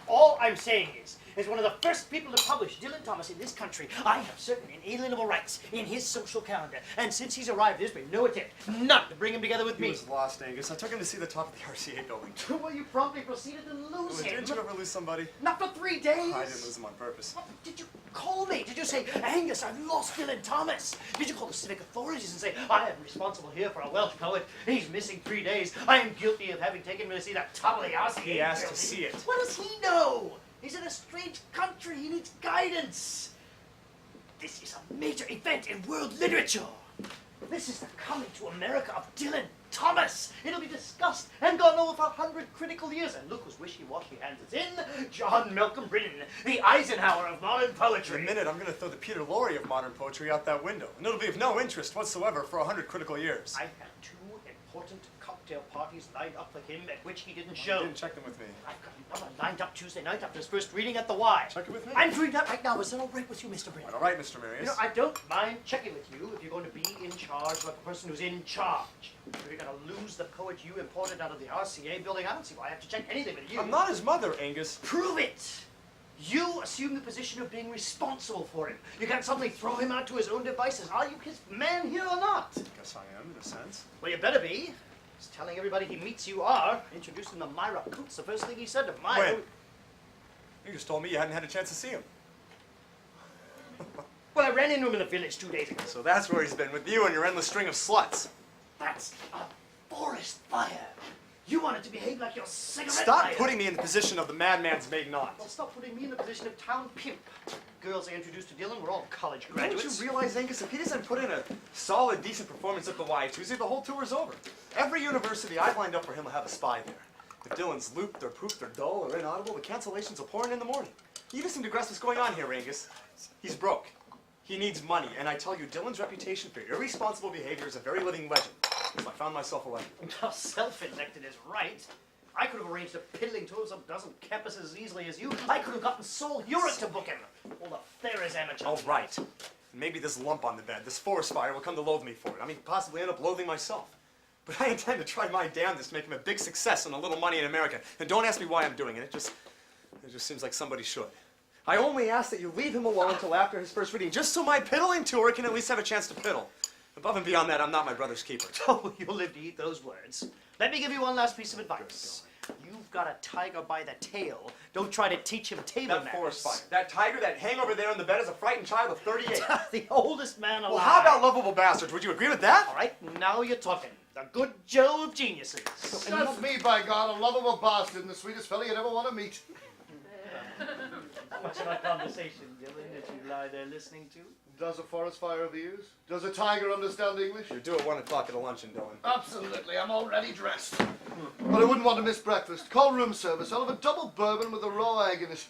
All I'm saying is, as one of the first people to publish Dylan Thomas in this country, I have certain inalienable rights in his social calendar. And since he's arrived, there's been no attempt, none, to bring him together with me. He was lost, Angus. I took him to see the top of the RCA building. Well, you promptly proceeded to lose him. Didn't you ever lose somebody? Not for 3 days. I didn't lose him on purpose. What, did you call me? Did you say, Angus, I've lost Dylan Thomas? Did you call the civic authorities and say, I am responsible here for a Welsh poet. He's missing 3 days. I am guilty of having taken him to see that top of the RCA He asked building. to see it. What does he know? He's in a strange country. He needs guidance. This is a major event in world literature. This is the coming to America of Dylan Thomas. It'll be discussed and gone over for 100 critical years. And look whose wishy-washy hands it's in. John Malcolm Britton, the Eisenhower of modern poetry. In a minute, I'm going to throw the Peter Lorre of modern poetry out that window. And it'll be of no interest whatsoever for 100 critical years. I had 2 important cocktail parties lined up for him at which he didn't show. You didn't check them with me. I've got another lined up Tuesday night after his first reading at the Y. Check it with me. I'm doing that right now. Is that all right with you, Mr. Britton? All right, Mr. Marius. You know, I don't mind checking with you if you're going to be in charge like the person who's in charge. If you're going to lose the poet you imported out of the RCA building, I don't see why I have to check anything with you. I'm not his mother, Angus. Prove it! You assume the position of being responsible for him. You can't suddenly throw him out to his own devices. Are you his man here or not? Guess I am, in a sense. Well, you better be. He's telling everybody he meets you are. Introduced him to Myra Coots, the first thing he said to Myra. When? You just told me you hadn't had a chance to see him. Well, I ran into him in the village 2 days ago. So that's where he's been, with you and your endless string of sluts. That's a forest fire. You wanted to behave like your cigarette Stop lighter. putting me in the position of the madman's maiden aunt. Well, stop putting me in the position of town pimp. Girls I introduced to Dylan were all college graduates. Don't you realize, Angus, if he doesn't put in a solid, decent performance at the Y Tuesday, the whole tour's over. Every university I've lined up for him will have a spy there. If Dylan's looped or pooped or dull or inaudible, the cancellations will pour in the morning. You just seem to grasp what's going on here, Angus. He's broke. He needs money, and I tell you, Dylan's reputation for irresponsible behavior is a very living legend. So I found myself elected. Now, self-elected is right. I could have arranged a piddling tour of some dozen campuses as easily as you. I could have gotten Sol Hewitt to book him. All the fairest amateur. All right. Maybe this lump on the bed, this forest fire, will come to loathe me for it. I mean, possibly end up loathing myself. But I intend to try my damnedest to make him a big success and a little money in America. And don't ask me why I'm doing it. It just seems like somebody should. I only ask that you leave him alone until after his first reading, just so my piddling tour can at least have a chance to piddle. Above and beyond that, I'm not my brother's keeper. Oh, you'll live to eat those words. Let me give you one last piece of advice. You've got a tiger by the tail. Don't try to teach him table manners. That forest fire. That tiger that hang over there on the bed is a frightened child of 38. The oldest man alive. Well, how about lovable bastards? Would you agree with that? All right, now you're talking. The good Joe of geniuses. That's me, by God, a lovable bastard and the sweetest fella you'd ever want to meet. What's my conversation, Dylan, that you lie there listening to? Does a forest fire have ears? Does a tiger understand English? You do at 1 o'clock at a luncheon, Dylan. Absolutely, I'm already dressed. But I wouldn't want to miss breakfast. Call room service. I'll have a double bourbon with a raw egg in it.